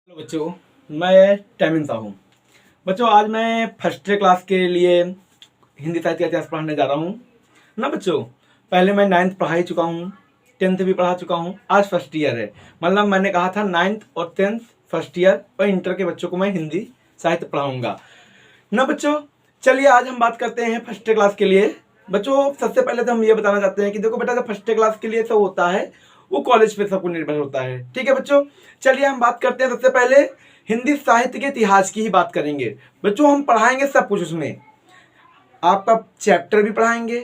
Hello बच्चों, मैं timing Sahu हूँ। बच्चों, आज मैं फर्स्ट क्लास के लिए हिंदी साहित्य का इतिहास पढ़ाने जा रहा हूँ ना बच्चों। पहले मैं 9th पढ़ा ही चुका हूँ, 10th भी पढ़ा चुका हूँ, आज फर्स्ट ईयर है। मतलब मैंने कहा था 9th और 10th फर्स्ट ईयर और इंटर के बच्चों को मैं हिंदी साहित्य पढ़ाऊँगा ना बच्चों। चलिए आज हम बात करते हैं फर्स्ट क्लास के लिए। बच्चों, सबसे पहले तो हम ये बताना चाहते हैं कि देखो बेटा, जब फर्स्ट क्लास के लिए सब होता है वो कॉलेज पे सबको निर्भर होता है, ठीक है बच्चों। चलिए हम बात करते हैं, सबसे पहले हिंदी साहित्य के इतिहास की ही बात करेंगे बच्चों। हम पढ़ाएंगे सब कुछ, उसमें आपका चैप्टर भी पढ़ाएंगे,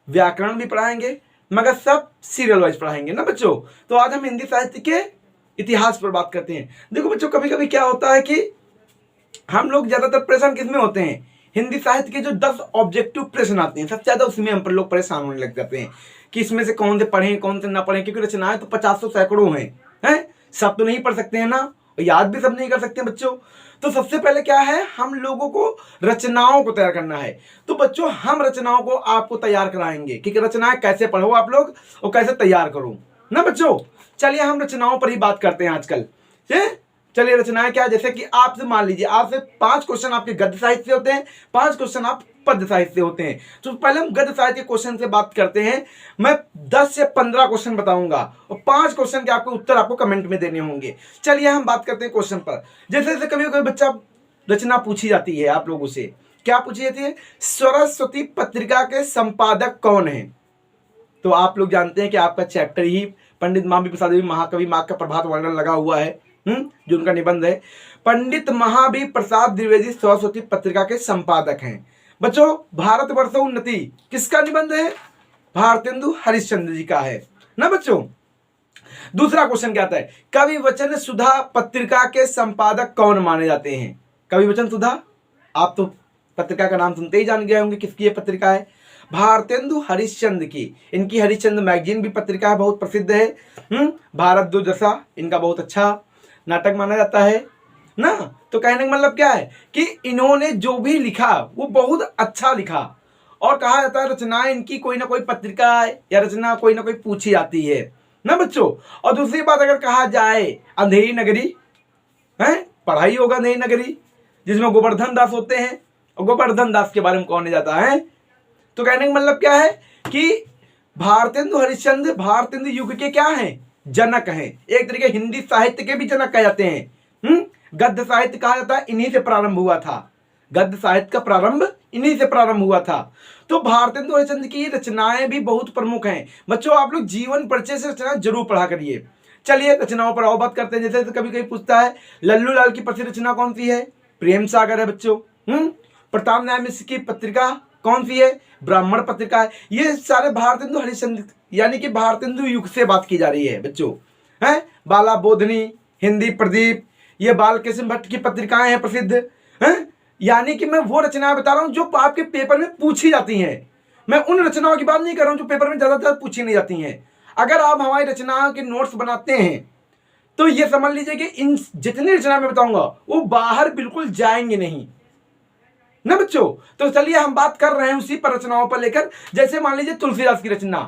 व्याकरण भी पढ़ाएंगे, मगर सब सीरियल वाइज पढ़ाएंगे ना बच्चों। तो आज हम हिंदी साहित्य के इतिहास पर बात करते हैं। देखो बच्चों, कभी कभी क्या होता है कि हम लोग ज्यादातर परेशान किसमें होते हैं, हिंदी साहित्य के जो 10 ऑब्जेक्टिव प्रश्न आते हैं सबसे ज्यादा उसमें हम पर लोग परेशान होने लग जाते हैं कि इसमें से कौन से पढ़ें कौन से ना पढ़ें, क्योंकि रचनाएं तो 50 सैकड़ों हैं। सब तो नहीं पढ़ सकते हैं ना, और याद भी सब नहीं कर सकते हैं बच्चों। तो सबसे पहले क्या है, हम लोगों को रचनाओं को तैयार करना है। तो बच्चों, हम रचनाओं को आपको तैयार कराएंगे कि रचनाएं कैसे पढ़ो आप लोग और कैसे तैयार करो ना बच्चों। चलिए हम रचनाओं पर ही बात करते हैं आजकल। चलिए रचनाएं क्या, जैसे कि आपसे मान लीजिए आपसे 5 क्वेश्चन आपके गद्य साहित्य से होते हैं, 5 क्वेश्चन आप पद्य साहित्य से होते हैं। तो पहले हम गद्य साहित्य के क्वेश्चन से बात करते हैं। मैं 10 से 15 क्वेश्चन बताऊंगा और 5 क्वेश्चन के आपको उत्तर आपको कमेंट में देने होंगे। चलिए हम बात करते हैं क्वेश्चन पर। जैसे जैसे कभी कोई बच्चा रचना पूछी जाती है आप लोगों से, क्या पूछी जाती है, सरस्वती पत्रिका के संपादक कौन है। तो आप लोग जानते हैं कि आपका चैप्टर ही पंडित महावीर प्रसाद देवी महाकवि माँ का प्रभात वर्णन लगा हुआ है, जो उनका निबंध है। पंडित महावीर प्रसाद द्विवेदी सरस्वती पत्रिका के संपादक हैं बच्चों। भारतवर्ष उन्नति किसका निबंध है, भारतेंदु हरिश्चंद्र जी का है ना बच्चों। दूसरा क्वेश्चन क्या आता है, कवि वचन सुधा पत्रिका के संपादक कौन माने जाते हैं। कवि वचन सुधा, आप तो पत्रिका का नाम सुनते ही जान गए होंगे किसकी ये पत्रिका है, भारतेंदु हरिश्चंद्र की। इनकी हरिश्चंद्र मैगजीन भी पत्रिका है, बहुत प्रसिद्ध है। भारत दुर्दशा इनका बहुत अच्छा नाटक माना जाता है ना। तो कहने का मतलब क्या है कि इन्होंने जो भी लिखा वो बहुत अच्छा लिखा, और कहा जाता है रचनाएं इनकी कोई ना कोई पत्रिका या रचना कोई ना कोई पूछी जाती है ना बच्चों। और दूसरी बात अगर कहा जाए, अंधेरी नगरी है, पढ़ाई होगा अंधेरी नगरी, जिसमें गोवर्धन दास होते हैं, और गोवर्धन दास के बारे में कौन जाता है। तो कहने का मतलब क्या है कि भारतेंदु हरिश्चंद्र भारतेंदु युग के क्या हैं, जनक हैं। एक तरीके हिंदी साहित्य के भी जनक कह जाते हैं। गद्य साहित्य कहा जाता है, इन्हीं से प्रारंभ हुआ था। गद्य साहित्य का प्रारंभ इन्हीं से प्रारंभ हुआ था। तो भारतेंदु हरिश्चंद्र की रचनाएं भी बहुत प्रमुख हैं बच्चों। आप लोग जीवन परिचय से रचना जरूर पढ़ा करिए। चलिए रचनाओं पर और बात करते हैं। जैसे कभी कभी पूछता है लल्लू लाल की प्रसिद्ध रचना कौन सी है, प्रेम सागर है बच्चों। प्रताप न्याय मिश्र की पत्रिका कौन सी है, ब्राह्मण पत्रिका है। ये सारे भारतेंदु हरिश्चंद्र यानी कि भारतेंदु युग से बात की जा रही है बच्चों। है बाला बोधनी, हिंदी प्रदीप, ये बालकृष्ण भट्ट की पत्रिकाएं हैं प्रसिद्ध। हैं यानी कि मैं वो रचनाएं बता रहा हूं जो आपके पेपर में पूछी जाती हैं। मैं उन रचनाओं की बात नहीं कर रहा हूं जो पेपर में ज्यादातर पूछी नहीं जाती हैं। अगर आप हमारी रचनाओं के नोट्स बनाते हैं तो ये समझ लीजिए कि इन जितनी रचना मैं बताऊंगा वो बाहर बिल्कुल जाएंगे नहीं ना बच्चों। तो चलिए हम बात कर रहे हैं उसी पर रचनाओं पर लेकर। जैसे मान लीजिए तुलसीदास की रचना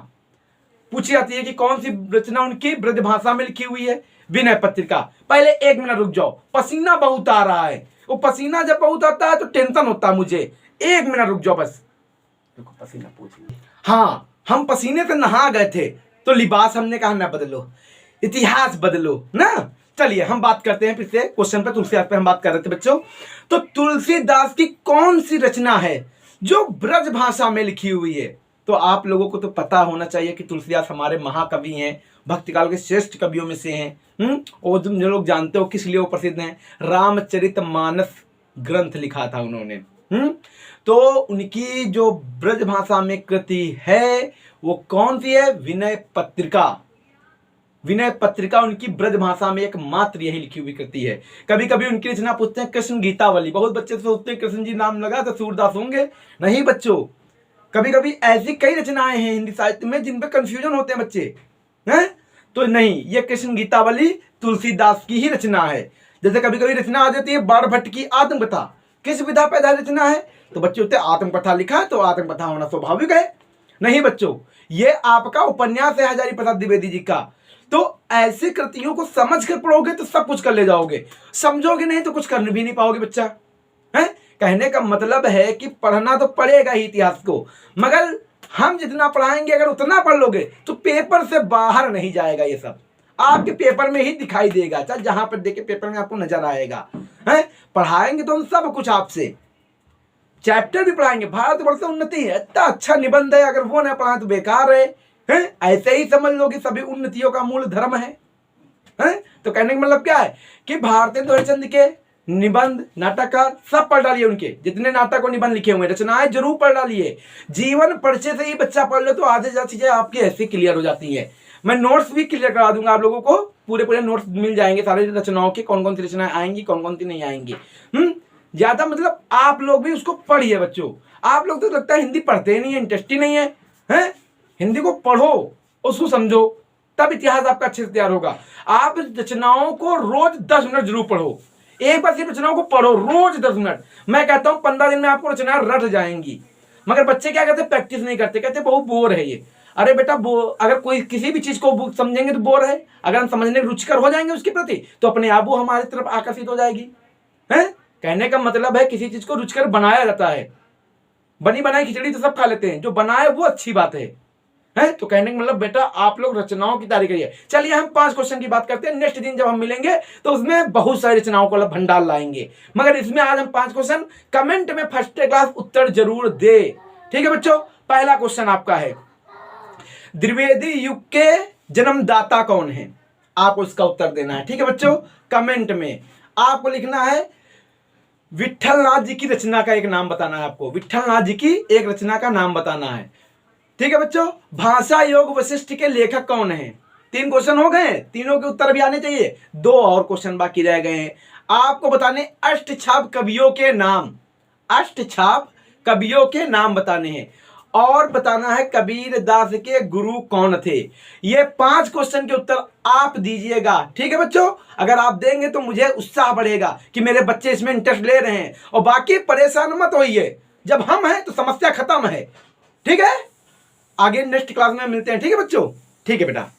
पूछी जाती है कि कौन सी रचना उनकी ब्रज भाषा में लिखी हुई है, विनय पत्रिका। पहले 1 मिनट रुक जाओ, पसीना बहुत आ रहा है। वो पसीना जब बहुत आता है तो टेंशन होता है मुझे। 1 मिनट रुक जाओ बस, देखो पसीना पूछ लिया। हाँ, हम पसीने से नहा गए थे तो लिबास हमने कहा ना बदलो, इतिहास बदलो ना। चलिए हम बात करते हैं फिर से क्वेश्चन पे। तुलसीदास पे हम बात कर रहे थे बच्चों। तो तुलसीदास की कौन सी रचना है जो ब्रज भाषा में लिखी हुई है। तो आप लोगों को तो पता होना चाहिए कि तुलसीदास हमारे महाकवि हैं, भक्तिकाल के श्रेष्ठ कवियों में से हैं। और जो लोग जानते हो किस लिए वो प्रसिद्ध हैं, रामचरितमानस ग्रंथ लिखा था उन्होंने। तो उनकी जो ब्रज भाषा में कृति है वो कौन सी है, विनय पत्रिका। विनय पत्रिका उनकी ब्रज भाषा में एकमात्र यही लिखी हुई कृति है। कभी कभी उनकी रचना पूछते हैं कृष्ण गीतावली। बहुत बच्चे सोचते हैं कृष्ण जी नाम लगा तो सूरदास होंगे, नहीं बच्चों। कभी कभी ऐसी कई रचनाएं हैं हिंदी साहित्य में जिन पे कंफ्यूजन होते हैं बच्चे, हैं तो नहीं, ये कृष्ण गीतावली तुलसीदास की ही रचना है। जैसे कभी कभी रचना आ जाती है बाणभट्ट की आत्मकथा, किस विधा पैदा रचना है, तो बच्चे होते आत्मकथा लिखा है तो आत्मकथा होना स्वाभाविक है। नहीं बच्चों, ये आपका उपन्यास है हजारी प्रसाद द्विवेदी जी का। तो ऐसी कृतियों को समझ कर पढ़ोगे तो सब कुछ कर ले जाओगे, समझोगे नहीं तो कुछ कर भी नहीं पाओगे बच्चा। है कहने का मतलब है कि पढ़ना तो पड़ेगा ही इतिहास को, मगर हम जितना पढ़ाएंगे अगर उतना पढ़ लोगे तो पेपर से बाहर नहीं जाएगा, ये सब आपके पेपर में ही दिखाई देगा। चाहे जहां पर देखे पेपर में आपको नजर आएगा। है पढ़ाएंगे तो हम सब कुछ आपसे, चैप्टर भी पढ़ाएंगे। भारतवर्ष से उन्नति है, इतना अच्छा निबंध है, अगर वो ना पढ़ाए तो बेकार है। ऐसे ही समझ लो कि सभी उन्नतियों का मूल धर्म है। तो कहने का मतलब क्या है कि भारतेंदु हरिश्चंद्र के निबंध, नाटककार सब पढ़ डालिए, उनके जितने नाटक और निबंध लिखे हुए रचनाएं जरूर पढ़ डालिए। जीवन परिचय से ही बच्चा पढ़ ले तो आधे ज्यादा चीजें आपकी ऐसी क्लियर हो जाती है। मैं नोट्स भी क्लियर करा दूंगा आप लोगों को, पूरे नोट्स मिल जाएंगे सारी रचनाओं के, कौन कौन सी रचनाएं आएंगी, कौन कौन सी नहीं आएंगी। ज्यादा मतलब आप लोग भी उसको पढ़िए बच्चों। आप लोग तो लगता है हिंदी पढ़ते नहीं है, इंटरेस्ट ही नहीं है। हिंदी को पढ़ो, उसको समझो, तब इतिहास आपका अच्छे से तैयार होगा। आप रचनाओं को रोज 10 मिनट जरूर पढ़ो, एक बार सिर्फ रचनाओं को पढ़ो रोज 10 मिनट। मैं कहता हूं 15 दिन में आपको रचनाएं रट जाएंगी। मगर बच्चे क्या करते, प्रैक्टिस नहीं करते, कहते बहुत बोर है ये। अरे बेटा अगर कोई किसी भी चीज को समझेंगे तो बोर है, अगर हम समझने के रुचिकर हो जाएंगे उसके प्रति तो अपने आप वो हमारी तरफ आकर्षित हो जाएगी। है कहने का मतलब है किसी चीज को रुचिकर बनाया जाता है। बनी बनाई खिचड़ी तो सब खा लेते हैं, जो बनाए वो अच्छी बात है। तो कहने का मतलब बेटा आप लोग रचनाओं की तैयारी करिए। चलिए हम 5 क्वेश्चन की बात करते हैं, नेक्स्ट दिन जब हम मिलेंगे तो उसमें बहुत सारी रचनाओं को भंडार लाएंगे, मगर इसमें आज हम 5 क्वेश्चन कमेंट में फर्स्ट क्लास उत्तर जरूर दे। ठीक है बच्चों, पहला क्वेश्चन आपका है, द्विवेदी युग के जन्मदाता कौन है? आप उसका उत्तर देना है। ठीक है बच्चों, कमेंट में आपको लिखना है विट्ठलनाथ जी की रचना का एक नाम बताना है। आपको विट्ठलनाथ जी की एक रचना का नाम बताना है। ठीक है बच्चों, भाषा योग वशिष्ठ के लेखक कौन है? 3 क्वेश्चन हो गए, तीनों के उत्तर भी आने चाहिए। 2 और क्वेश्चन बाकी रह गए हैं। आपको बताने अष्टछाप कवियों के नाम, अष्टछाप कवियों के नाम बताने हैं, और बताना है कबीर दास के गुरु कौन थे। ये 5 क्वेश्चन के उत्तर आप दीजिएगा। ठीक है बच्चों, अगर आप देंगे तो मुझे उत्साह बढ़ेगा कि मेरे बच्चे इसमें इंटरेस्ट ले रहे हैं। और बाकी परेशान मत होइए, जब हम हैं तो समस्या खत्म है। ठीक है, आगे नेक्स्ट क्लास में मिलते हैं। ठीक है बच्चों, ठीक है बेटा।